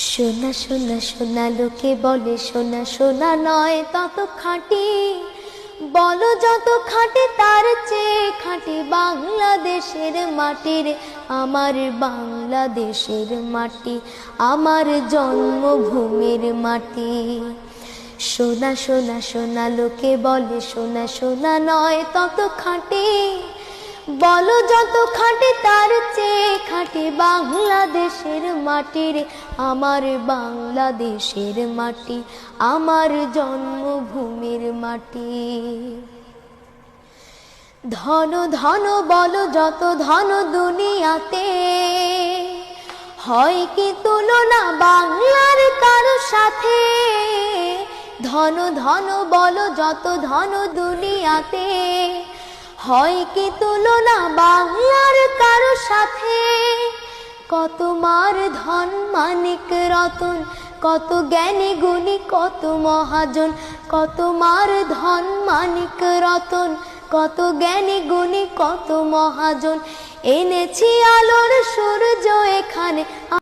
সোনা সোনা সোনা লোকে বলে সোনা সোনা নয় তত খাঁটি, বলো যত খাঁটি তার চেয়ে খাঁটি বাংলাদেশের মাটির, আমার বাংলাদেশের মাটি, আমার জন্মভূমির মাটি। সোনা সোনা সোনা লোকে বলে সোনা সোনা নয় তত খাঁটি, বলো যত খাঁটি তার চেয়ে খাঁটি বাংলাদেশের মাটির, আমার বাংলাদেশের মাটি, আমার জন্মভূমির মাটি। ধন ধন বলো যত ধন দুনিয়াতে, হয় কি তুলনা বাংলার কারো সাথে। ধন ধন বলো যত ধন দুনিয়াতে, হয় কি তুলনা বাংলার কারো সাথে। কত মার ধন মানিক রতন, কত জ্ঞানী গুণী কত মহাজন, কত মার ধন মানিক রতন, কত জ্ঞানী গুণী কত মহাজন। এনেছি আলোর সূর্য এখানে।